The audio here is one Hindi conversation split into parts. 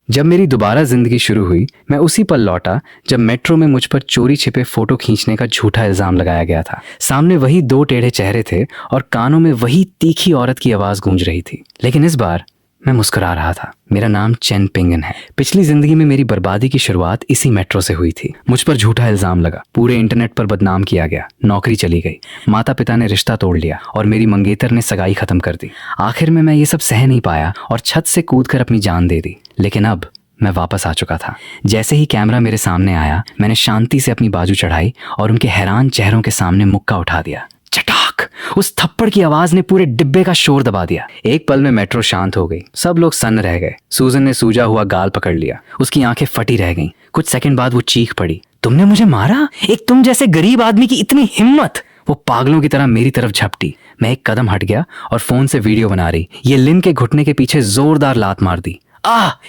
जब मेरी दोबारा जिंदगी शुरू हुई, मैं उसी पल लौटा जब मेट्रो में मुझ पर चोरी छिपे फोटो खींचने का झूठा इल्जाम लगाया गया था। सामने वही दो टेढ़े चेहरे थे और कानों में वही तीखी औरत की आवाज गूंज रही थी, लेकिन इस बार मैं मुस्कुरा रहा था। मेरा नाम चेन पिंगन है। पिछली जिंदगी में मेरी बर्बादी की शुरुआत इसी मेट्रो से हुई थी। मुझ पर झूठा इल्जाम लगा, पूरे इंटरनेट पर बदनाम किया गया, नौकरी चली गई, माता पिता ने रिश्ता तोड़ लिया और मेरी मंगेतर ने सगाई खत्म कर दी। आखिर में मैं ये सब सह नहीं पाया और छत से कूदकर अपनी जान दे दी। लेकिन अब मैं वापस आ चुका था। जैसे ही कैमरा मेरे सामने आया, मैंने शांति से अपनी बाजू चढ़ाई और उनके हैरान चेहरों के सामने मुक्का उठा दिया। चटाक! उस थप्पड़ की आवाज ने पूरे डिब्बे का शोर दबा दिया। एक पल में मेट्रो शांत हो गई। सब लोग सन्न रह गए। सूजन ने सूजा हुआ गाल पकड़ लिया। उसकी आंखें फटी रह गईं। कुछ सेकंड बाद वो चीख पड़ी, तुमने मुझे मारा? एक तुम जैसे गरीब आदमी की इतनी हिम्मत! वो पागलों की तरह मेरी तरफ झपटी। मैं एक कदम हट गया और फोन से वीडियो बना रही। ये लिन के घुटने के पीछे जोरदार लात मार दी।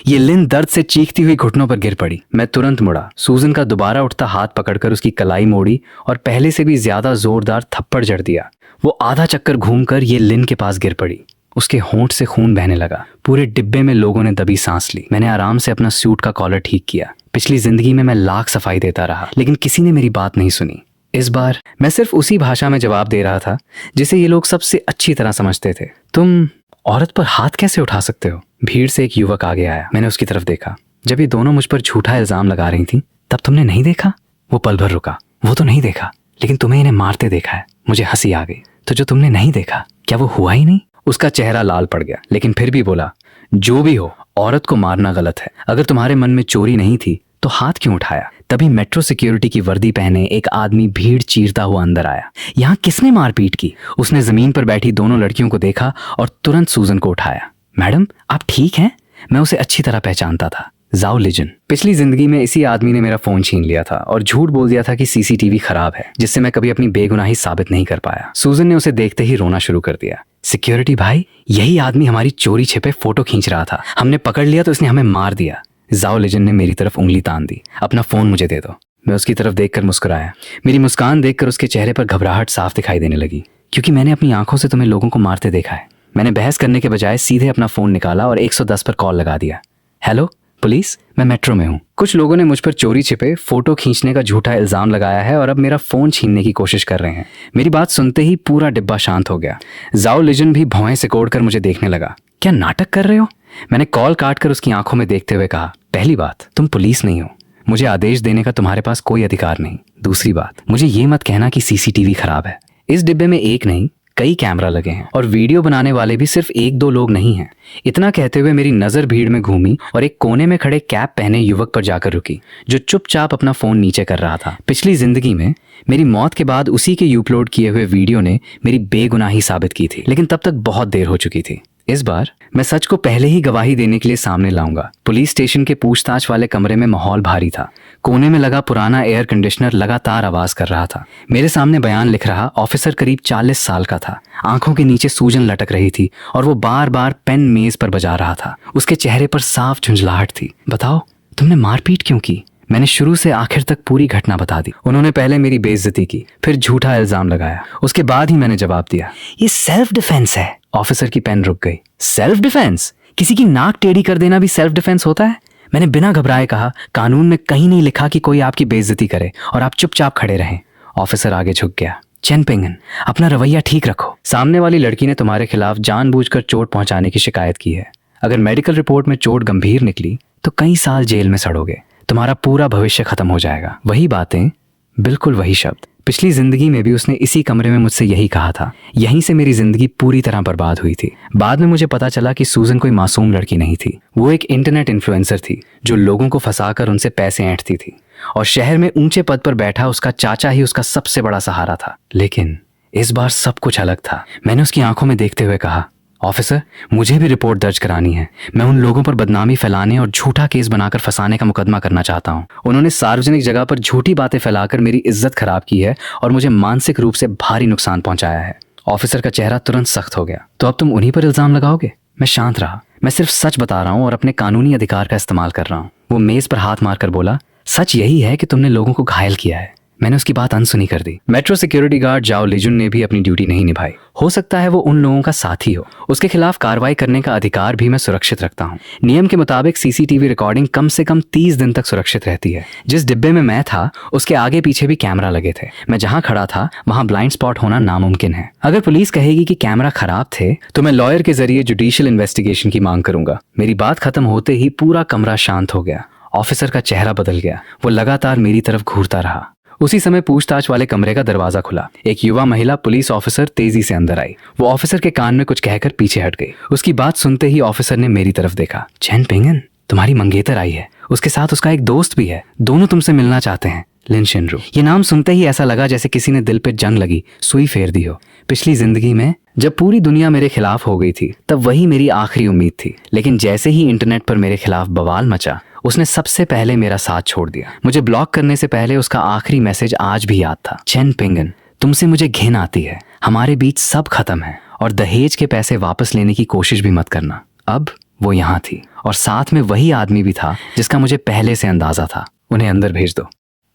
ये लिन दर्द से चीखती हुई घुटनों पर गिर पड़ी। मैं तुरंत मुड़ा। सूजन का दोबारा उठता हाथ पकड़कर उसकी कलाई मोड़ी और पहले से भी ज्यादा जोरदार थप्पड़ जड़ दिया। वो आधा चक्कर घूमकर ये लिन के पास गिर पड़ी। उसके होंठ से खून बहने लगा। पूरे डिब्बे में लोगों ने दबी सांस ली। मैंने आराम से अपना सूट का कॉलर ठीक किया। पिछली जिंदगी में मैं लाख सफाई देता रहा, लेकिन किसी ने मेरी बात नहीं सुनी। इस बार मैं सिर्फ उसी भाषा में जवाब दे रहा था जिसे ये लोग सबसे अच्छी तरह समझते थे। तुम औरत पर हाथ कैसे उठा सकते हो? भीड़ से एक युवक आगे आया। मैंने उसकी तरफ देखा। जब ये दोनों मुझ पर झूठा इल्जाम लगा रही थी, तब तुमने नहीं देखा? वो पल भर रुका। वो तो नहीं देखा, लेकिन तुम्हें इन्हें मारते देखा है। मुझे हंसी आ गई। तो जो तुमने नहीं देखा, क्या वो हुआ ही नहीं? उसका चेहरा लाल पड़ गया, लेकिन फिर भी बोला, जो भी हो, औरत को मारना गलत है। अगर तुम्हारे मन में चोरी नहीं थी तो हाथ क्यों उठाया? तभी मेट्रो सिक्योरिटी की वर्दी पहने एक आदमी भीड़ चीरता हुआ अंदर आया। यहाँ किसने मारपीट की? उसने जमीन पर बैठी दोनों लड़कियों को देखा और तुरंत सूजन को उठाया। मैडम, आप ठीक हैं? मैं उसे अच्छी तरह पहचानता था। जाओ लिजन। पिछली जिंदगी में इसी आदमी ने मेरा फोन छीन लिया था और झूठ बोल दिया था कि सीसीटीवी खराब है, जिससे मैं कभी अपनी बेगुनाही साबित नहीं कर पाया। सूजन ने उसे देखते ही रोना शुरू कर दिया। सिक्योरिटी भाई, यही आदमी हमारी चोरी छिपे फोटो खींच रहा था। हमने पकड़ लिया तो इसने हमें मार दिया। जाओ लिजन ने मेरी तरफ उंगली तान दी। अपना फोन मुझे दे दो। मैं उसकी तरफ देखकर मुस्कुराया। मेरी मुस्कान देखकर उसके चेहरे पर घबराहट साफ दिखाई देने लगी, क्योंकि मैंने अपनी आंखों से तुम्हें लोगों को मारते देखा है। मैंने बहस करने के बजाय सीधे अपना फोन निकाला और 110 पर कॉल लगा दिया। हेलो पुलिस, मैं मेट्रो में हूँ। कुछ लोगों ने मुझ पर चोरी छिपे फोटो खींचने का झूठा इल्जाम लगाया है और अब मेरा फोन छीनने की कोशिश कर रहे हैं। मेरी बात सुनते ही पूरा डिब्बा शांत हो गया। जाओ लिजन भी भौएं सिकोड़कर मुझे देखने लगा। क्या नाटक कर रहे हो? मैंने कॉल काटकर उसकी आंखों में देखते हुए कहा, पहली बात, तुम पुलिस नहीं हो। मुझे आदेश देने का तुम्हारे पास कोई अधिकार नहीं। दूसरी बात, मुझे ये मत कहना कि सीसीटीवी खराब है। इस डिब्बे में एक नहीं, कई कैमरा लगे हैं और वीडियो बनाने वाले भी सिर्फ एक दो लोग नहीं हैं। इतना कहते हुए मेरी नजर भीड़ में घूमी और एक कोने में खड़े कैप पहने युवक पर जाकर रुकी, जो चुपचाप अपना फोन नीचे कर रहा था। पिछली जिंदगी में मेरी मौत के बाद उसी के अपलोड किए हुए वीडियो ने मेरी बेगुनाही साबित की थी, लेकिन तब तक बहुत देर हो चुकी थी। इस बार मैं सच को पहले ही गवाही देने के लिए सामने लाऊंगा। पुलिस स्टेशन के पूछताछ वाले कमरे में माहौल भारी था। कोने में लगा पुराना एयर कंडीशनर लगातार आवाज कर रहा था। मेरे सामने बयान लिख रहा ऑफिसर करीब 40 साल का था। आंखों के नीचे सूजन लटक रही थी और वो बार बार पेन मेज पर बजा रहा था। उसके चेहरे पर साफ झुंझलाहट थी। बताओ, तुमने मारपीट क्यों की? मैंने शुरू से आखिर तक पूरी घटना बता दी। उन्होंने पहले मेरी बेइज्जती की, फिर झूठा इल्जाम लगाया। उसके बाद ही मैंने जवाब दिया, ये सेल्फ डिफेंस है। ऑफिसर की पेन रुक गई। Self defence? किसी की नाक टेढ़ी कर देना भी सेल्फ डिफेंस होता है? मैंने बिना घबराए कहा, कानून में कहीं नहीं लिखा कि कोई आपकी बेइज्जती करे और आप चुपचाप खड़े रहें। ऑफिसर आगे झुक गया। चेन पिंगन, अपना रवैया ठीक रखो। सामने वाली लड़की ने तुम्हारे खिलाफ जानबूझकर चोट पहुंचाने की शिकायत की है। अगर मेडिकल रिपोर्ट में चोट गंभीर निकली तो कई साल जेल में सड़ोगे। तुम्हारा पूरा भविष्य खत्म हो जाएगा। वही बातें, बिल्कुल वही शब्द। पिछली जिंदगी में भी उसने इसी कमरे में मुझसे यही कहा था। यहीं से मेरी जिंदगी पूरी तरह बर्बाद हुई थी। बाद में मुझे पता चला कि सूजन कोई मासूम लड़की नहीं थी। वो एक इंटरनेट इन्फ्लुएंसर थी जो लोगों को फंसाकर उनसे पैसे ऐंठती थी, और शहर में ऊंचे पद पर बैठा उसका चाचा ही उसका सबसे बड़ा सहारा था। लेकिन इस बार सब कुछ अलग था। मैंने उसकी आंखों में देखते हुए कहा, ऑफिसर, मुझे भी रिपोर्ट दर्ज करानी है। मैं उन लोगों पर बदनामी फैलाने और झूठा केस बनाकर फंसाने का मुकदमा करना चाहता हूँ। उन्होंने सार्वजनिक जगह पर झूठी बातें फैलाकर मेरी इज्जत खराब की है और मुझे मानसिक रूप से भारी नुकसान पहुंचाया है। ऑफिसर का चेहरा तुरंत सख्त हो गया। तो अब तुम उन्हीं पर इल्जाम लगाओगे? मैं शांत रहा। मैं सिर्फ सच बता रहा हूँ और अपने कानूनी अधिकार का इस्तेमाल कर रहा हूँ। वो मेज पर हाथ मारकर बोला, सच यही है कि तुमने लोगों को घायल किया है। मैंने उसकी बात अनसुनी कर दी। मेट्रो सिक्योरिटी गार्ड जाओ लिजुन ने भी अपनी ड्यूटी नहीं निभाई। हो सकता है वो उन लोगों का साथी हो, उसके खिलाफ कार्रवाई करने का अधिकार भी मैं सुरक्षित रखता हूँ। नियम के मुताबिक सीसीटीवी रिकॉर्डिंग कम से कम 30 दिन तक सुरक्षित रहती है। जिस डिब्बे में मैं था उसके आगे पीछे भी कैमरा लगे थे। मैं जहां खड़ा था वहां ब्लाइंड स्पॉट होना नामुमकिन है। अगर पुलिस कहेगी कि कैमरा खराब थे तो मैं लॉयर के जरिए जुडिशियल इन्वेस्टिगेशन की मांग करूंगा। मेरी बात खत्म होते ही पूरा कमरा शांत हो गया। ऑफिसर का चेहरा बदल गया। वो लगातार मेरी तरफ घूरता रहा। उसी समय पूछताछ वाले कमरे का दरवाजा खुला। एक युवा महिला पुलिस ऑफिसर तेजी से अंदर आई। वो ऑफिसर के कान में कुछ कहकर पीछे हट गई। उसकी बात सुनते ही ऑफिसर ने मेरी तरफ देखा। चैन पिंगन, तुम्हारी मंगेतर आई है, उसके साथ उसका एक दोस्त भी है, दोनों तुमसे मिलना चाहते हैं। लिन शिनरू। ये नाम सुनते ही ऐसा लगा जैसे किसी ने दिल पे जंग लगी सुई फेर दी हो। पिछली जिंदगी में जब पूरी दुनिया मेरे खिलाफ हो गई थी तब वही मेरी आखिरी उम्मीद थी, लेकिन जैसे ही इंटरनेट पर मेरे खिलाफ बवाल मचा उसने सबसे पहले मेरा साथ छोड़ दिया। मुझे ब्लॉक करने से पहले उसका आखिरी मैसेज आज भी याद था। चैन पिंगन, तुमसे मुझे घिन आती है, हमारे बीच सब खत्म है और दहेज के पैसे वापस लेने की कोशिश भी मत करना। अब वो यहाँ थी और साथ में वही आदमी भी था जिसका मुझे पहले से अंदाजा था। उन्हें अंदर भेज दो।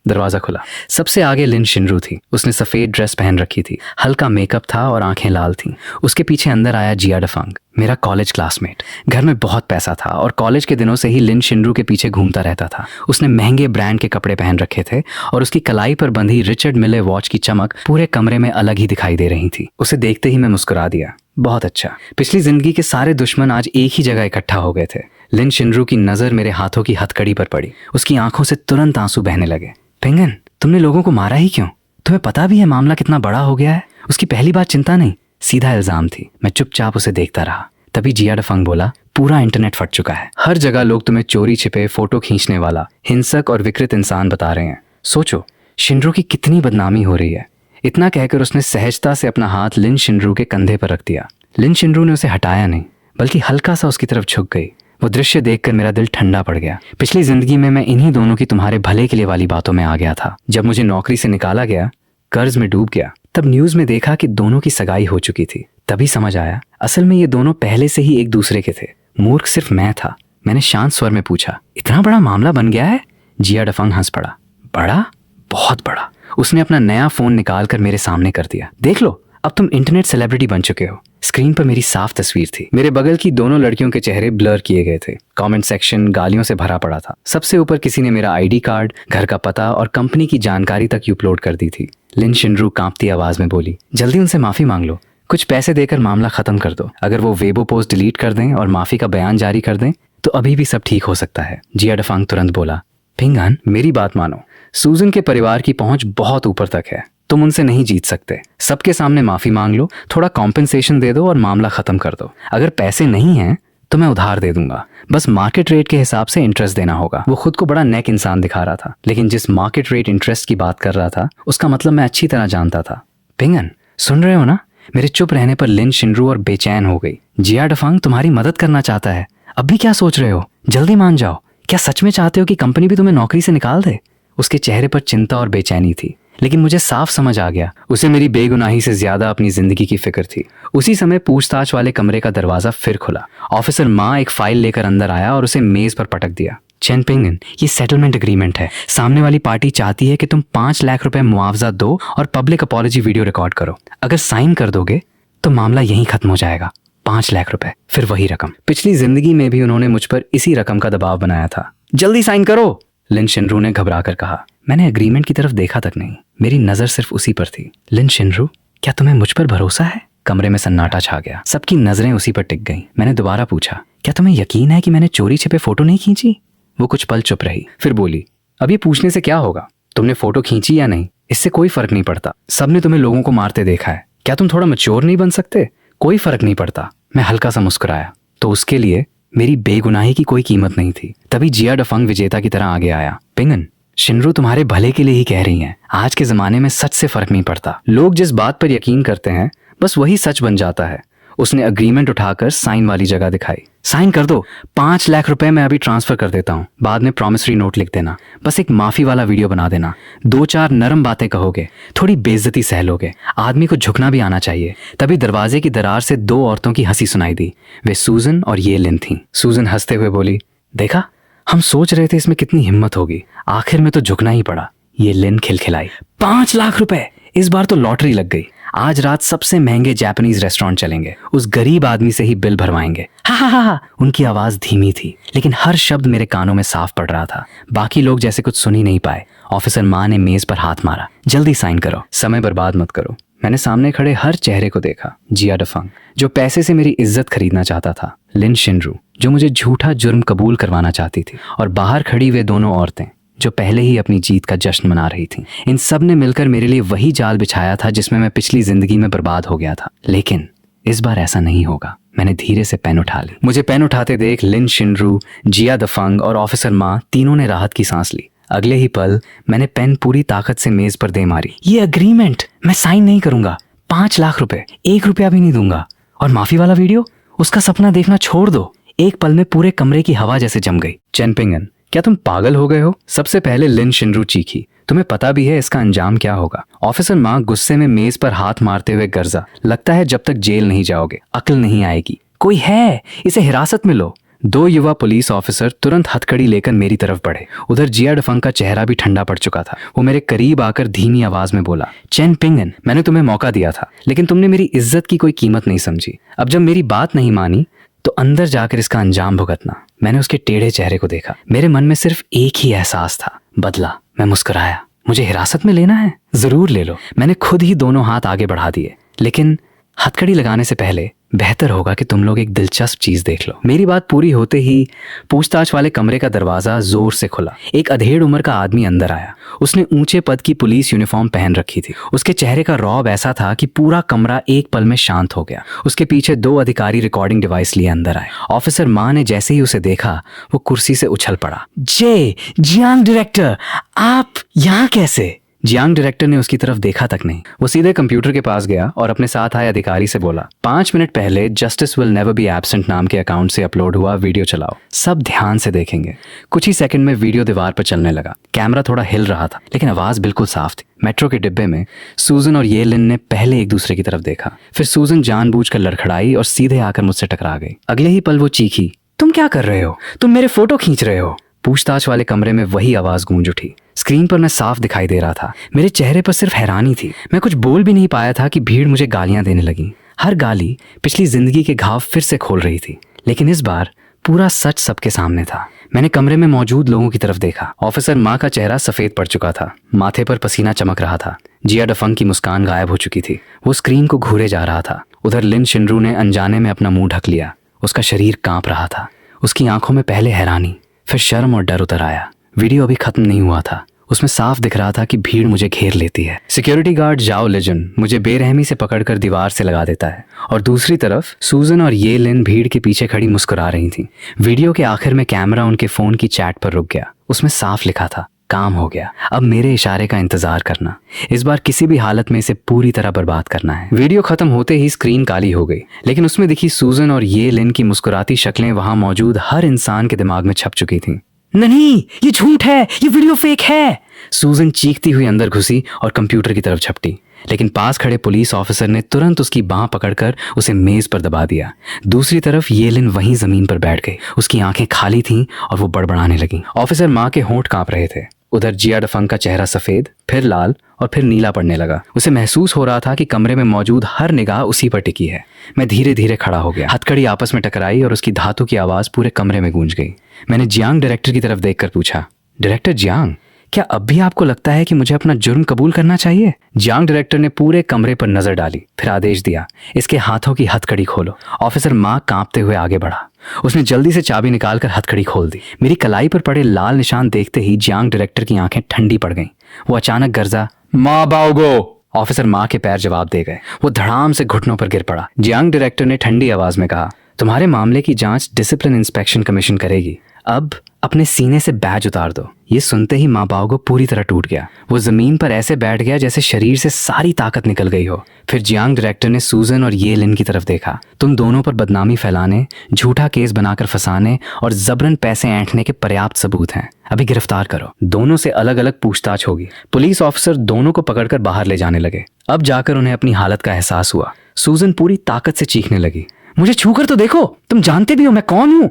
दरवाजा खुला। सबसे आगे लिन शिनरू थी। उसने सफेद ड्रेस पहन रखी थी, हल्का मेकअप था और आंखें लाल थीं। उसके पीछे अंदर आया जिया डफंग, मेरा कॉलेज क्लासमेट। घर में बहुत पैसा था और कॉलेज के दिनों से ही लिन शिनरू के पीछे घूमता रहता था। उसने महंगे ब्रांड के कपड़े पहन रखे थे और उसकी कलाई पर बंधी रिचर्ड मिले वॉच की चमक पूरे कमरे में अलग ही दिखाई दे रही थी। उसे देखते ही मैं मुस्कुरा दिया। बहुत अच्छा। पिछली जिंदगी के सारे दुश्मन आज एक ही जगह इकट्ठा हो गए थे। लिन शिनरू की नजर मेरे हाथों की हथकड़ी पर पड़ी। उसकी आंखों से तुरंत आंसू बहने लगे। पिंगन, तुमने लोगों को मारा ही क्यों? तुम्हें पता भी है मामला कितना बड़ा हो गया है? उसकी पहली बात चिंता नहीं, सीधा इल्जाम थी। मैं चुपचाप उसे देखता रहा। तभी जिया डफंग बोला, पूरा इंटरनेट फट चुका है। हर जगह लोग तुम्हें चोरी छिपे फोटो खींचने वाला, हिंसक और विकृत इंसान बता रहे हैं। सोचो शिनरू की कितनी बदनामी हो रही है। इतना कहकर उसने सहजता से अपना हाथ लिन शिनरू के कंधे पर रख दिया। लिन शिनरू ने उसे हटाया नहीं, बल्कि हल्का सा उसकी तरफ झुक गई। वो दृश्य देखकर मेरा दिल ठंडा पड़ गया। पिछली जिंदगी में मैं इन्हीं दोनों की तुम्हारे भले के लिए वाली बातों में आ गया था। जब मुझे नौकरी से निकाला गया, कर्ज में डूब गया, तब न्यूज में देखा कि दोनों की सगाई हो चुकी थी। तभी समझ आया असल में ये दोनों पहले से ही एक दूसरे के थे। मूर्ख सिर्फ मैं था। मैंने शांत स्वर में पूछा, इतना बड़ा मामला बन गया है? जिया डफंग हंस पड़ा। बड़ा? बहुत बड़ा। उसने अपना नया फोन निकालकर मेरे सामने कर दिया। देख लो, अब तुम इंटरनेट सेलिब्रिटी बन चुके हो। स्क्रीन पर मेरी साफ तस्वीर थी। मेरे बगल की दोनों लड़कियों के चेहरे ब्लर किए गए थे। कमेंट सेक्शन गालियों से भरा पड़ा था। सबसे ऊपर किसी ने मेरा आईडी कार्ड, घर का पता और कंपनी की जानकारी तक अपलोड कर दी थी। लिन शिनरू कांपती आवाज में बोली, जल्दी उनसे माफी मांग लो। कुछ पैसे देकर मामला खत्म कर दो। अगर वो वेबो पोस्ट डिलीट कर दें और माफी का बयान जारी कर दें तो अभी भी सब ठीक हो सकता है। जिया डफंग तुरंत बोला, पिंगन, मेरी बात मानो। सूजन के परिवार की पहुंच बहुत ऊपर तक है। तुम उनसे नहीं जीत सकते। सबके सामने माफी मांग लो, थोड़ा कॉम्पेंसेशन दे दो और मामला खत्म कर दो। अगर पैसे नहीं हैं तो मैं उधार दे दूंगा। बस मार्केट रेट के हिसाब से इंटरेस्ट देना होगा। वो खुद को बड़ा नेक इंसान दिखा रहा था, लेकिन जिस मार्केट रेट इंटरेस्ट की बात कर रहा था उसका मतलब मैं अच्छी तरह जानता था। पिंगन, सुन रहे हो ना? मेरे चुप रहने पर लिन शिनरू और बेचैन हो गई। जिया डफंग तुम्हारी मदद करना चाहता है। अब भी क्या सोच रहे हो? जल्दी मान जाओ। क्या सच में चाहते हो कि कंपनी भी तुम्हें नौकरी से निकाल दे? उसके चेहरे पर चिंता और बेचैनी थी, लेकिन मुझे साफ समझ आ गया उसे मेरी बेगुनाही से ज्यादा अपनी जिंदगी की फिक्र थी। उसी समय पूछताछ वाले कमरे का दरवाजा फिर खुला। ऑफिसर माँ एक फाइल लेकर अंदर आया और उसे मेज पर पटक दिया। चैन पिंगन, ये सेटलमेंट एग्रीमेंट है। सामने वाली पार्टी चाहती है कि तुम 5 लाख रुपए मुआवजा दो और पब्लिक अपॉलॉजी वीडियो रिकॉर्ड करो। अगर साइन कर दोगे तो मामला यहीं खत्म हो जाएगा। 5 लाख रुपए, फिर वही रकम। पिछली जिंदगी में भी उन्होंने मुझ पर इसी रकम का दबाव बनाया था। जल्दी साइन करो, लिन शिनरू ने घबरा कर कहा। मैंने एग्रीमेंट की तरफ देखा तक नहीं, मेरी नजर सिर्फ उसी पर थी। लिन शिनरू, क्या तुम्हें मुझ पर भरोसा है? कमरे में सन्नाटा छा गया। सबकी नजरें उसी पर टिक गईं। मैंने दोबारा पूछा, क्या तुम्हें यकीन है कि मैंने चोरी छिपे फोटो नहीं खींची? वो कुछ पल चुप रही, फिर बोली, अब ये पूछने से क्या होगा? तुमने फोटो खींची या नहीं, इससे कोई फर्क नहीं पड़ता। सबने तुम्हें लोगों को मारते देखा है। क्या तुम थोड़ा मैच्योर नहीं बन सकते? कोई फर्क नहीं पड़ता। मैं हल्का सा मुस्कुराया। तो उसके लिए मेरी बेगुनाही की कोई कीमत नहीं थी। तभी जिया डफंग विजेता की तरह आगे आया। पिंगन, शिनरू तुम्हारे भले के लिए ही कह रही हैं। आज के जमाने में सच से फर्क नहीं पड़ता। लोग जिस बात पर यकीन करते हैं बस वही सच बन जाता है। उसने एग्रीमेंट उठाकर साइन वाली जगह दिखाई। साइन कर दो। 5 लाख रुपए मैं अभी ट्रांसफर कर देता हूँ। बाद में प्रॉमिसरी नोट लिख देना। बस एक माफी वाला वीडियो बना देना। 2-4 नरम बातें कहोगे, थोड़ी बेइज्जती सह लोगे। आदमी को झुकना भी आना चाहिए। तभी दरवाजे की दरार से 2 औरतों की हंसी सुनाई दी। वे सूजन और ये लिन थीं। सूजन हंसते हुए बोली, देखा, हम सोच रहे थे इसमें कितनी हिम्मत होगी, आखिर में तो झुकना ही पड़ा। ये लिन खिलखिलाई। 5 लाख रुपए! इस बार तो लॉटरी लग गई। आज रात सबसे महंगे जापानीज रेस्टोरेंट चलेंगे, उस गरीब आदमी से ही बिल भरवाएंगे। हा हा हा हा। उनकी आवाज धीमी थी, लेकिन हर शब्द मेरे कानों में साफ पड़ रहा था। बाकी लोग जैसे कुछ सुन ही नहीं पाए। ऑफिसर माँ ने मेज पर हाथ मारा। जल्दी साइन करो, समय बर्बाद मत करो। मैंने सामने खड़े हर चेहरे को देखा। जिया डफंग, जो पैसे से मेरी इज्जत खरीदना चाहता था, लिन शिनरू, जो मुझे झूठा जुर्म कबूल करवाना चाहती थी, और बाहर खड़ी वे दोनों औरतें जो पहले ही अपनी जीत का जश्न मना रही थीं। इन सब ने मिलकर मेरे लिए वही जाल बिछाया था जिसमें मैं पिछली जिंदगी में बर्बाद हो गया था। लेकिन इस बार ऐसा नहीं होगा। मैंने धीरे से पेन उठा ली। मुझे पेन उठाते देख लिन शिनरू, जिया डफंग और ऑफिसर माँ तीनों ने राहत की सांस ली। अगले ही पल मैंने पेन पूरी ताकत से मेज पर दे मारी। ये एग्रीमेंट मैं साइन नहीं करूंगा। 5 लाख रुपए, 1 रुपया भी नहीं दूंगा। और माफी वाला वीडियो, उसका सपना देखना छोड़ दो। एक पल में पूरे कमरे की हवा जैसे जम गई। चेन पिंगन, क्या तुम पागल हो गए हो? सबसे पहले लिन शिनरू चीखी। तुम्हें पता भी है इसका अंजाम क्या होगा? ऑफिसर माँ गुस्से में मेज पर हाथ मारते हुए गर्जा। लगता है जब तक जेल नहीं जाओगे अक्ल नहीं आएगी। कोई है, इसे हिरासत में लो। 2 युवा पुलिस ऑफिसर तुरंत हथकड़ी लेकर मेरी तरफ बढ़े। उधर जिया डफंग का चेहरा भी ठंडा पड़ चुका था। वो मेरे करीब आकर धीमी आवाज में बोला, चेन पिंगन, मैंने तुम्हें मौका दिया था, लेकिन तुमने मेरी इज्जत की कोई कीमत नहीं समझी। अब जब मेरी बात नहीं मानी तो अंदर जाकर इसका अंजाम भुगतना। मैंने उसके टेढ़े चेहरे को देखा। मेरे मन में सिर्फ एक ही एहसास था, बदला। मैं मुस्कुराया। मुझे हिरासत में लेना है? जरूर ले लो। मैंने खुद ही दोनों हाथ आगे बढ़ा दिए। लेकिन हथकड़ी लगाने से पहले बेहतर होगा कि तुम लोग एक दिलचस्प चीज देख लो। मेरी बात पूरी होते ही पूछताछ वाले कमरे का दरवाजा जोर से खुला। एक अधेड़ उम्र का आदमी अंदर आया। उसने ऊंचे पद की पुलिस यूनिफॉर्म पहन रखी थी। उसके चेहरे का रौब ऐसा था कि पूरा कमरा एक पल में शांत हो गया। उसके पीछे 2 अधिकारी रिकॉर्डिंग डिवाइस लिए अंदर आए। ऑफिसर माँ ने जैसे ही उसे देखा, वो कुर्सी से उछल पड़ा। जियांग डायरेक्टर, आप यहाँ कैसे? जियांग डायरेक्टर ने उसकी तरफ देखा तक नहीं। वो सीधे कंप्यूटर के पास गया और अपने साथ आए अधिकारी से बोला, 5 मिनट पहले justice will never be absent नाम के अकाउंट से अपलोड हुआ वीडियो चलाओ। सब ध्यान से देखेंगे। कुछ ही सेकंड में वीडियो दीवार पर चलने लगा। कैमरा थोड़ा हिल रहा था, लेकिन आवाज बिल्कुल साफ थी। मेट्रो के डिब्बे में सूजन और ये लिन ने पहले एक दूसरे की तरफ देखा। फिर सूजन जानबूझकर लड़खड़ाई और सीधे आकर मुझसे टकरा गई। अगले ही पल वो चीखी, तुम क्या कर रहे हो? तुम मेरे फोटो खींच रहे हो। पूछताछ वाले कमरे में वही आवाज गूंज उठी। स्क्रीन पर मैं साफ दिखाई दे रहा था। मेरे चेहरे पर सिर्फ हैरानी थी। मैं कुछ बोल भी नहीं पाया था कि भीड़ मुझे गालियां देने लगी। हर गाली पिछली जिंदगी के घाव फिर से खोल रही थी। लेकिन इस बार पूरा सच सबके सामने था। मैंने कमरे में मौजूद लोगों की तरफ देखा। ऑफिसर माँ का चेहरा सफेद पड़ चुका था। माथे पर पसीना चमक रहा था। जिया डफंग की मुस्कान गायब हो चुकी थी। वो स्क्रीन को घूरे जा रहा था। उधर लिन शिनरू ने अनजाने में अपना मुंह ढक लिया। उसका शरीर कांप रहा था। उसकी आंखों में पहले हैरानी, फिर शर्म और डर उतर आया। वीडियो अभी खत्म नहीं हुआ था। उसमें साफ दिख रहा था कि भीड़ मुझे घेर लेती है। सिक्योरिटी गार्ड जाओ लिजन मुझे बेरहमी से पकड़कर दीवार से लगा देता है, और दूसरी तरफ सूजन और ये लिन भीड़ के पीछे खड़ी मुस्कुरा रही थी। वीडियो के आखिर में कैमरा उनके फोन की चैट पर रुक गया। उसमें साफ लिखा था, काम हो गया, अब मेरे इशारे का इंतजार करना। इस बार किसी भी हालत में इसे पूरी तरह बर्बाद करना है। वीडियो खत्म होते ही स्क्रीन काली हो गई, लेकिन उसमें दिखी सूजन और ये लिन की मुस्कुराती शक्लें वहां मौजूद हर इंसान के दिमाग में छप चुकी थीं। नहीं, ये झूठ है, ये वीडियो फेक है। सूजन चीखती हुई अंदर घुसी और कंप्यूटर की तरफ झपटी, लेकिन पास खड़े पुलिस ऑफिसर ने तुरंत उसकी बांह पकड़कर उसे मेज पर दबा दिया। दूसरी तरफ ये लिन वहीं जमीन पर बैठ गई। उसकी आंखें खाली थीं और वो बड़बड़ाने लगी। ऑफिसर माँ के होंठ कांप रहे थे। उधर जिया डफंग का चेहरा सफेद, फिर लाल और फिर नीला पड़ने लगा। उसे महसूस हो रहा था कि कमरे में मौजूद हर निगाह उसी पर टिकी है। मैं धीरे धीरे खड़ा हो गया। हथकड़ी आपस में टकराई और उसकी धातु की आवाज पूरे कमरे में गूंज गई। मैंने जियांग डायरेक्टर की तरफ देखकर पूछा, डायरेक्टर जियांग, क्या अब भी आपको लगता है कि मुझे अपना जुर्म कबूल करना चाहिए? जियांग डायरेक्टर ने पूरे कमरे पर नजर डाली, फिर आदेश दिया, इसके हाथों की हथकड़ी खोलो। ऑफिसर माँ कांपते हुए आगे बढ़ा। उसने जल्दी से चाबी निकालकर हथकड़ी खोल दी। मेरी कलाई पर पड़े लाल निशान देखते ही जियांग डायरेक्टर की आंखें ठंडी पड़ गईं। वो अचानक गर्जा, माँ बाओगो। ऑफिसर माँ के पैर जवाब दे गए। वो धड़ाम से घुटनों पर गिर पड़ा। जियांग डायरेक्टर ने ठंडी आवाज में कहा, तुम्हारे मामले की जांच डिसिप्लिन इंस्पेक्शन कमीशन करेगी। अब अपने सीने से बैज उतार दो। ये सुनते ही माँ बाओगो पूरी तरह टूट गया। वो जमीन पर ऐसे बैठ गया जैसे शरीर से सारी ताकत निकल गई हो। फिर जियांग डायरेक्टर ने सूजन और ये लिन की तरफ देखा। तुम दोनों पर बदनामी फैलाने, झूठा केस बनाकर फंसाने और जबरन पैसे ऐंठने के पर्याप्त सबूत हैं। अभी गिरफ्तार करो। दोनों से अलग अलग पूछताछ होगी। पुलिस ऑफिसर दोनों को पकड़कर बाहर ले जाने लगे। अब जाकर उन्हें अपनी हालत का एहसास हुआ। सूजन पूरी ताकत से चीखने लगी, मुझे छू कर तो देखो, तुम जानते भी हो मैं कौन हूं।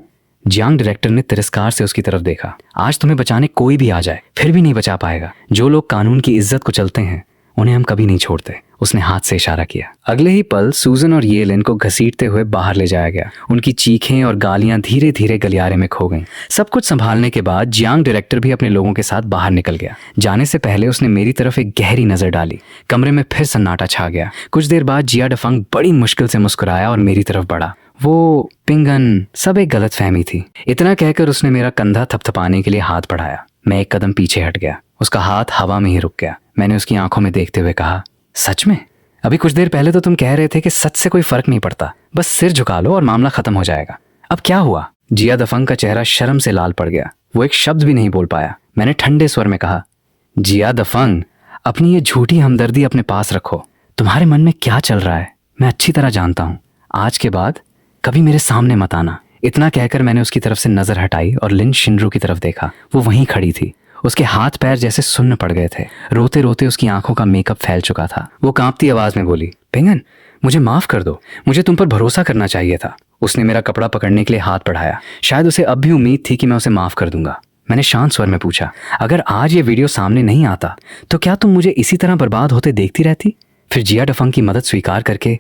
जियांग डायरेक्टर ने तिरस्कार से उसकी तरफ देखा। आज तुम्हें बचाने कोई भी आ जाए फिर भी नहीं बचा पाएगा। जो लोग कानून की इज्जत को चलते हैं उन्हें हम कभी नहीं छोड़ते। उसने हाथ से इशारा किया। अगले ही पल सूजन और ये लिन को घसीटते हुए बाहर ले जाया गया। उनकी चीखें और गालियां धीरे धीरे गलियारे में खो गईं। सब कुछ संभालने के बाद जियांग डायरेक्टर भी अपने लोगों के साथ बाहर निकल गया। जाने से पहले उसने मेरी तरफ एक गहरी नजर डाली। कमरे में फिर सन्नाटा छा गया। कुछ देर बाद जिया डफंग बड़ी मुश्किल से मुस्कुराया और मेरी तरफ बढ़ा। वो पिंगन, सब एक गलत फहमी थी। इतना कहकर उसने मेरा कंधा थपथपाने के लिए हाथ बढ़ाया। मैं एक कदम पीछे हट गया। उसका हाथ हवा में ही रुक गया। मैंने उसकी आंखों में देखते हुए कहा, सच में? अभी कुछ देर पहले तो तुम कह रहे थे कि सच से कोई फर्क नहीं पड़ता, बस सिर झुका लो और मामला खत्म हो जाएगा। अब क्या हुआ? जिया दफंग का चेहरा शर्म से लाल पड़ गया। वो एक शब्द भी नहीं बोल पाया। मैंने ठंडे स्वर में कहा, जिया दफंग, अपनी ये झूठी हमदर्दी अपने पास रखो। तुम्हारे मन में क्या चल रहा है मैं अच्छी तरह जानता हूं। आज के बाद कभी मेरे सामने मत आना। इतना कहकर मैंने उसकी तरफ से नजर हटाई और लिन शिनरू की तरफ देखा। वो वहीं खड़ी थी। उसके हाथ पैर जैसे सुन्न पड़ गए थे। रोते रोते उसकी आंखों का मेकअप फैल चुका था। वो कांपती आवाज में बोली, पिंगन, मुझे माफ कर दो। मुझे तुम पर भरोसा करना चाहिए था। उसने मेरा कपड़ा पकड़ने के लिए हाथ बढ़ाया। शायद उसे अब भी उम्मीद थी कि मैं उसे माफ कर दूंगा। मैंने शांत स्वर में पूछा, अगर आज ये वीडियो सामने नहीं आता तो क्या तुम मुझे इसी तरह बर्बाद होते देखती रहती? फिर जिया डफंग की मदद स्वीकार करके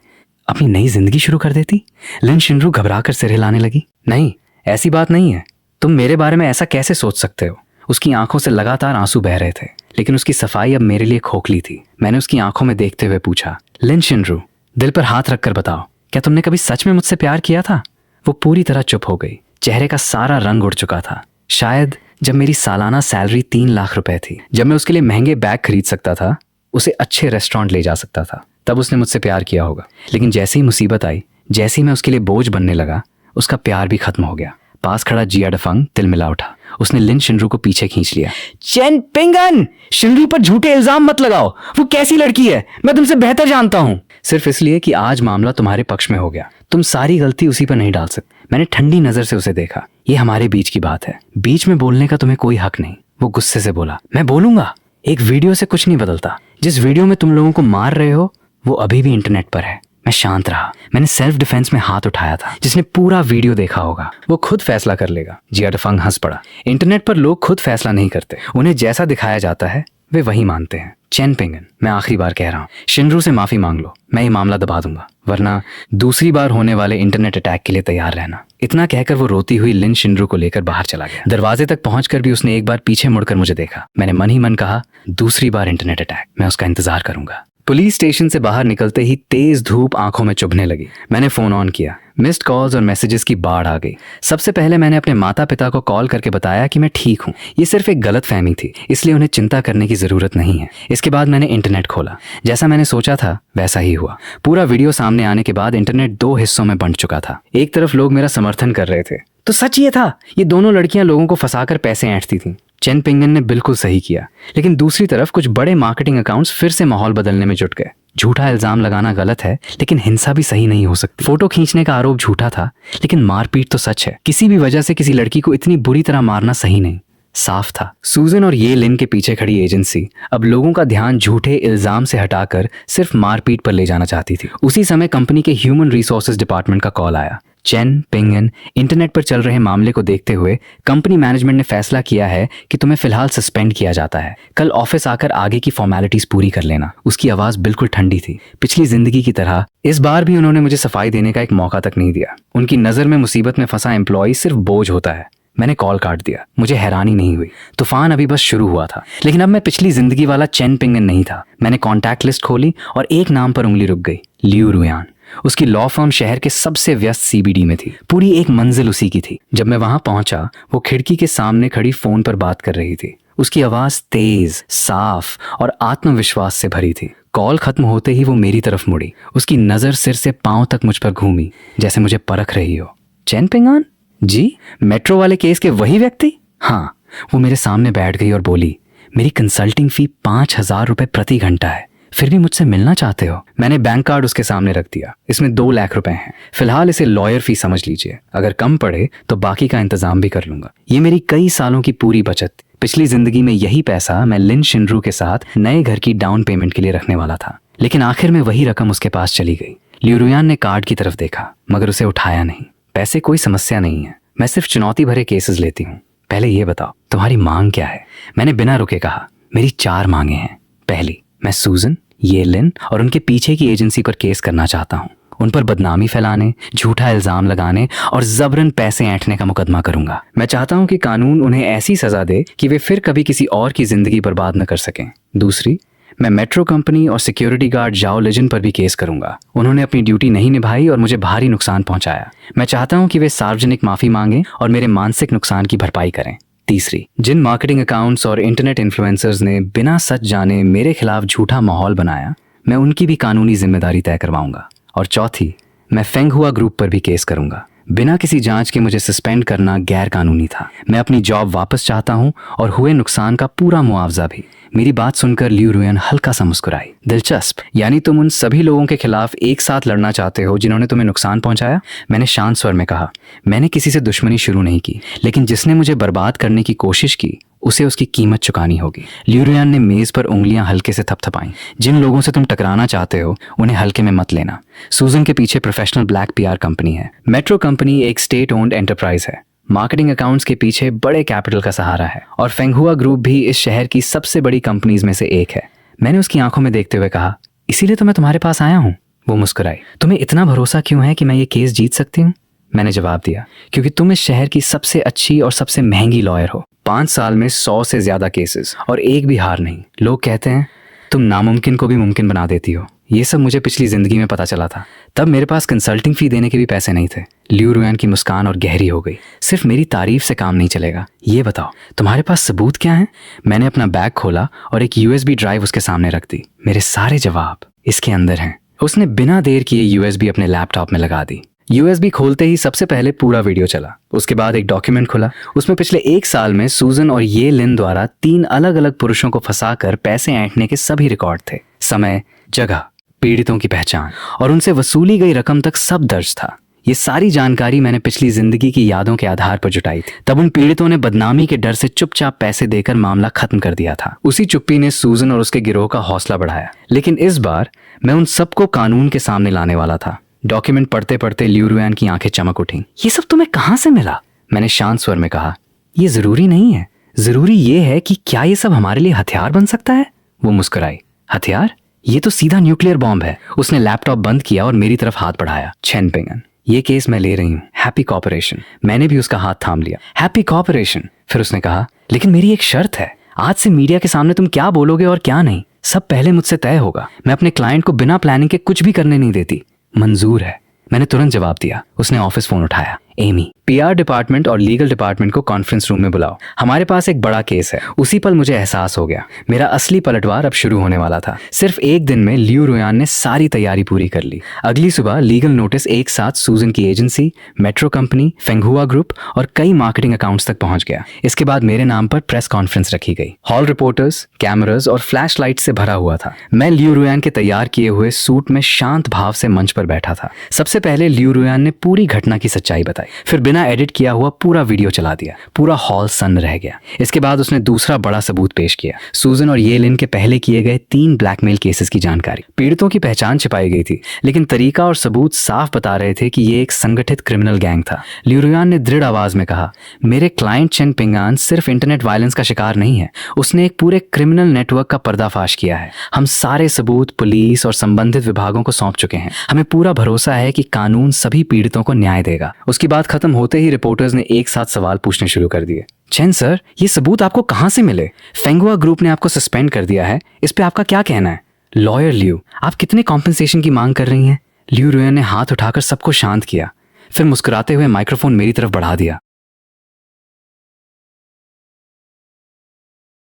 अपनी नई जिंदगी शुरू कर देती? लिन शिनरू घबराकर सिर हिलाने लगी। नहीं, ऐसी बात नहीं है। तुम मेरे बारे में ऐसा कैसे सोच सकते हो? उसकी आंखों से लगातार आंसू बह रहे थे, लेकिन उसकी सफाई अब मेरे लिए खोखली थी। मैंने उसकी आंखों में देखते हुए पूछा, लिन शिनरू, दिल पर हाथ रखकर बताओ, क्या तुमने कभी सच में मुझसे प्यार किया था? वो पूरी तरह चुप हो गई। चेहरे का सारा रंग उड़ चुका था। शायद जब मेरी सालाना सैलरी 3 लाख रुपए थी, जब मैं उसके लिए महंगे बैग खरीद सकता था, उसे अच्छे रेस्टोरेंट ले जा सकता था, तब उसने मुझसे प्यार किया होगा। लेकिन जैसी ही मुसीबत आई, जैसे ही मैं उसके लिए बोझ बनने लगा, उसका प्यार भी खत्म हो गया। पास खड़ा जिया डफंग तिलमिला उठा। उसने लिन शिनरू को पीछे खींच लिया। चेन पिंगन, शिनरू पर झूठे इल्जाम मत लगाओ। वो कैसी लड़की है मैं तुमसे बेहतर जानता हूं। सिर्फ इसलिए कि आज मामला तुम्हारे पक्ष में हो गया, तुम सारी गलती उसी पर नहीं डाल सकते। मैंने ठंडी नजर से उसे देखा। ये हमारे बीच की बात है, बीच में बोलने का तुम्हें कोई हक नहीं। वो गुस्से से बोला, मैं बोलूंगा। एक वीडियो से कुछ नहीं बदलता। जिस वीडियो में तुम लोगों को मार रहे हो वो अभी भी इंटरनेट पर है। मैं शांत रहा। मैंने सेल्फ डिफेंस में हाथ उठाया था। जिसने पूरा वीडियो देखा होगा वो खुद फैसला कर लेगा। जिया डफंग हंस पड़ा। इंटरनेट पर लोग खुद फैसला नहीं करते, उन्हें जैसा दिखाया जाता है वे वही मानते हैं। चेन पिंगन, मैं आखिरी बार कह रहा हूँ, शिनरू से माफी मांग लो। मैं ये मामला दबा दूंगा, वरना दूसरी बार होने वाले इंटरनेट अटैक के लिए तैयार रहना। इतना कहकर वो रोती हुई लिन शिनरू को लेकर बाहर चला गया। दरवाजे तक पहुंचकर भी उसने एक बार पीछे मुड़कर मुझे देखा। मैंने मन ही मन कहा, दूसरी बार इंटरनेट अटैक, मैं उसका इंतजार करूंगा। पुलिस स्टेशन से बाहर निकलते ही तेज धूप आंखों में चुभने लगी। मैंने फोन ऑन किया। मिस्ड कॉल्स और मैसेजेस की बाढ़ आ गई। सबसे पहले मैंने अपने माता पिता को कॉल करके बताया कि मैं ठीक हूँ। ये सिर्फ एक गलत फहमी थी, इसलिए उन्हें चिंता करने की जरूरत नहीं है। इसके बाद मैंने इंटरनेट खोला। जैसा मैंने सोचा था वैसा ही हुआ। पूरा वीडियो सामने आने के बाद इंटरनेट 2 हिस्सों में बंट चुका था। एक तरफ लोग मेरा समर्थन कर रहे थे, तो सच ये था, ये दोनों लड़कियां लोगों को फंसाकर पैसे ऐंठती थीं। चेन पिंगन ने बिल्कुल सही किया। लेकिन दूसरी तरफ कुछ बड़े मार्केटिंग अकाउंट्स फिर से माहौल बदलने में जुट गए। झूठा इल्जाम लगाना गलत है, लेकिन हिंसा भी सही नहीं हो सकती। फोटो खींचने का आरोप झूठा था, लेकिन मारपीट तो सच है। किसी भी वजह से किसी लड़की को इतनी बुरी तरह मारना सही नहीं। साफ था, सूजन और ये लिन के पीछे खड़ी एजेंसी अब लोगों का ध्यान झूठे इल्जाम से हटाकर सिर्फ मारपीट पर ले जाना चाहती थी। उसी समय कंपनी के ह्यूमन रिसोर्सेज डिपार्टमेंट का कॉल आया। चेन पिंगन, इंटरनेट पर चल रहे मामले को देखते हुए कंपनी मैनेजमेंट ने फैसला किया है कि तुम्हें फिलहाल सस्पेंड किया जाता है। कल ऑफिस आकर आगे की फॉर्मेलिटीज पूरी कर लेना। उसकी आवाज बिल्कुल ठंडी थी। पिछली जिंदगी की तरह इस बार भी उन्होंने मुझे सफाई देने का एक मौका तक नहीं दिया। उनकी नजर में मुसीबत में फंसा एम्प्लॉय सिर्फ बोझ होता है। मैंने कॉल काट दिया। मुझे हैरानी नहीं हुई, तूफान अभी बस शुरू हुआ था। लेकिन अब मैं पिछली जिंदगी वाला चेन पिंगन नहीं था। मैंने कॉन्टैक्ट लिस्ट खोली और एक नाम पर उंगली रुक गई, लियू रुयान। उसकी लॉ फर्म शहर के सबसे व्यस्त सीबीडी में थी। पूरी एक मंजिल उसी की थी। जब मैं वहां पहुंचा, वो खिड़की के सामने खड़ी फोन पर बात कर रही थी। उसकी आवाज तेज, साफ और आत्मविश्वास से भरी थी। कॉल खत्म होते ही वो मेरी तरफ मुड़ी। उसकी नजर सिर से पांव तक मुझ पर घूमी, जैसे मुझे परख रही हो। चेन पिंगन जी, मेट्रो वाले केस के वही व्यक्ति? हाँ। वो मेरे सामने बैठ गई और बोली, मेरी कंसल्टिंग फी 5,000 रुपए प्रति घंटा है, फिर भी मुझसे मिलना चाहते हो? मैंने बैंक कार्ड उसके सामने रख दिया। इसमें 2 लाख रुपए हैं। फिलहाल इसे लॉयर फी समझ लीजिए। अगर कम पड़े तो बाकी का इंतजाम भी कर लूंगा। ये मेरी कई सालों की पूरी बचत। पिछली जिंदगी में यही पैसा मैं लिन शिनरू के साथ नए घर की डाउन पेमेंट के लिए रखने वाला था। लेकिन आखिर में वही रकम उसके पास चली गई। लियू रुयान ने कार्ड की तरफ देखा, मगर उसे उठाया नहीं। पैसे कोई समस्या नहीं है, मैं सिर्फ चुनौती भरे केसेस लेती हूँ। पहले ये बताओ तुम्हारी मांग क्या है? मैंने बिना रुके कहा, मेरी 4 मांगे हैं। पहली, मैं सूजन, ये लिन और उनके पीछे की एजेंसी पर केस करना चाहता हूँ। उन पर बदनामी फैलाने, झूठा इल्जाम लगाने और जबरन पैसे ऐंठने का मुकदमा करूंगा। मैं चाहता हूं कि कानून उन्हें ऐसी सजा दे कि वे फिर कभी किसी और की जिंदगी बर्बाद न कर सकें। दूसरी, मैं मेट्रो कंपनी और सिक्योरिटी गार्ड जाओ लिजिन पर भी केस करूंगा। उन्होंने अपनी ड्यूटी नहीं निभाई और मुझे भारी नुकसान पहुंचाया। मैं चाहता हूं कि वे सार्वजनिक माफी मांगें और मेरे मानसिक नुकसान की भरपाई करें। तीसरी, जिन मार्केटिंग अकाउंट्स और इंटरनेट इन्फ्लुएंसर्स ने बिना सच जाने मेरे खिलाफ झूठा माहौल बनाया, मैं उनकी भी कानूनी जिम्मेदारी तय करवाऊंगा। और चौथी, मैं फेंग हुआ ग्रुप पर भी केस करूंगा। बिना किसी जांच के मुझे सस्पेंड करना गैर कानूनी था। मैं अपनी जॉब वापस चाहता हूं और हुए नुकसान का पूरा मुआवजा भी। मेरी बात सुनकर लियू रुयन हल्का सा मुस्कुराई। दिलचस्प, यानी तुम उन सभी लोगों के खिलाफ एक साथ लड़ना चाहते हो जिन्होंने तुम्हें नुकसान पहुंचाया? मैंने शांत स्वर में कहा, मैंने किसी से दुश्मनी शुरू नहीं की, लेकिन जिसने मुझे बर्बाद करने की कोशिश की उसे उसकी कीमत चुकानी होगी। लियू रुयन ने मेज पर उंगलियां हल्के से थपथपाईं। जिन लोगों से तुम टकराना चाहते हो उन्हें हल्के में मत लेना। सूजन के पीछे प्रोफेशनल ब्लैक पीआर कंपनी है। मेट्रो कंपनी एक स्टेट ओन्ड एंटरप्राइज है। मार्केटिंग अकाउंट्स के पीछे बड़े कैपिटल का सहारा है और फेंग हुआ ग्रुप भी इस शहर की सबसे बड़ी कंपनीज में से एक है। मैंने उसकी आंखों में देखते हुए कहा, इसीलिए तो मैं तुम्हारे पास आया हूँ। वो मुस्कुराई। तुम्हें इतना भरोसा क्यों है कि मैं ये केस जीत सकती हूँ? मैंने जवाब दिया, क्योंकि तुम इस शहर की सबसे अच्छी और सबसे महंगी लॉयर हो। 5 साल में 100 से ज्यादा केसेस और एक भी हार नहीं। लोग कहते हैं तुम नामुमकिन को भी मुमकिन बना देती हो। ये सब मुझे पिछली जिंदगी में पता चला था। तब मेरे पास कंसल्टिंग फी देने के भी पैसे नहीं थे। लियू रुयन की मुस्कान और गहरी हो गई। सिर्फ मेरी तारीफ से काम नहीं चलेगा। ये बताओ तुम्हारे पास सबूत क्या है? मैंने अपना बैग खोला और एक यूएसबी ड्राइव उसके सामने रख दी। मेरे सारे जवाब इसके अंदर हैं। उसने बिना देर किए यूएसबी अपने लैपटॉप में लगा दी। यूएसबी खोलते ही सबसे पहले पूरा वीडियो चला। उसके बाद एक डॉक्यूमेंट खुला। उसमें पिछले 1 साल में सूजन और ये लिन द्वारा 3 अलग अलग पुरुषों को फंसाकर पैसे ऐंठने के सभी रिकॉर्ड थे। समय, जगह, पीड़ितों की पहचान और उनसे वसूली गई रकम तक सब दर्ज था। ये सारी जानकारी मैंने पिछली जिंदगी की यादों के आधार पर जुटाई थी। तब उन पीड़ितों ने बदनामी के डर से चुपचाप पैसे देकर मामला खत्म कर दिया था। उसी चुप्पी ने सूजन और उसके गिरोह का हौसला बढ़ाया। लेकिन इस बार मैं उन सबको कानून के सामने लाने वाला था। डॉक्यूमेंट पढ़ते पढ़ते लियू रुयन की आंखें चमक उठीं। ये सब तुम्हें कहां से मिला? मैंने शांत स्वर में कहा, ये जरूरी नहीं है। जरूरी ये है कि क्या ये सब हमारे लिए हथियार बन सकता है? वो मुस्कुराई। हथियार? ये तो सीधा न्यूक्लियर बॉम्ब है। उसने लैपटॉप बंद किया और मेरी तरफ हाथ बढ़ाया। चेन पिंगन, ये केस मैं ले रही हूँ। Happy cooperation. मैंने भी उसका हाथ थाम लिया। Happy cooperation. फिर उसने कहा, लेकिन मेरी एक शर्त है। आज से मीडिया के सामने तुम क्या बोलोगे और क्या नहीं, सब पहले मुझसे तय होगा। मैं अपने क्लाइंट को बिना प्लानिंग के कुछ भी करने नहीं देती। मंजूर है, मैंने तुरंत जवाब दिया। उसने ऑफिस फोन उठाया। एमी, पीआर डिपार्टमेंट और लीगल डिपार्टमेंट को कॉन्फ्रेंस रूम में बुलाओ। हमारे पास एक बड़ा केस है। उसी पल मुझे एहसास हो गया, मेरा असली पलटवार अब शुरू होने वाला था। सिर्फ एक दिन में लियू रुयन ने सारी तैयारी पूरी कर ली। अगली सुबह लीगल नोटिस एक साथ सूजन की एजेंसी, मेट्रो कंपनी, फेंग हुआ ग्रुप और कई मार्केटिंग अकाउंट्स तक पहुंच गया। इसके बाद मेरे नाम पर प्रेस कॉन्फ्रेंस रखी गई। हॉल रिपोर्टर्स, कैमरास और फ्लैश लाइट से भरा हुआ था। मैं लियू रुयन के तैयार किए हुए सूट में शांत भाव से मंच पर बैठा था। सबसे पहले लियू रुयन ने पूरी घटना की सच्चाई बताई, फिर बिना एडिट किया हुआ पूरा वीडियो चला दिया। पूरा हॉल सन्न रह गया। इसके बाद उसने दूसरा बड़ा सबूत पेश किया, सूजन और ये लिन के पहले किए गए 3 ब्लैकमेल केसेस की जानकारी। पीड़ितों की पहचान छिपाई गई थी, लेकिन तरीका और सबूत साफ बता रहे थे कि ये एक संगठित क्रिमिनल गैंग था। लियू रुयन ने दृढ़ आवाज में कहा, मेरे क्लाइंट चेन पिंगान सिर्फ इंटरनेट वायलेंस का शिकार नहीं है, उसने एक पूरे क्रिमिनल नेटवर्क का पर्दाफाश किया है। हम सारे सबूत पुलिस और संबंधित विभागों को सौंप चुके हैं। हमें पूरा भरोसा है कि कानून सभी पीड़ितों को न्याय देगा। उसकी बात खत्म होते ही रिपोर्टर्स ने एक साथ सवाल पूछने शुरू कर दिए। चेन सर, ये सबूत आपको कहां से मिले? फेंग हुआ ग्रुप ने आपको सस्पेंड कर दिया है, इस पे आपका क्या कहना है? लॉयर लियू, आप कितने कॉम्पेंसेशन की मांग कर रही हैं? लियू रुयन ने हाथ उठाकर सबको शांत किया, फिर मुस्कुराते हुए माइक्रोफोन मेरी तरफ बढ़ा दिया।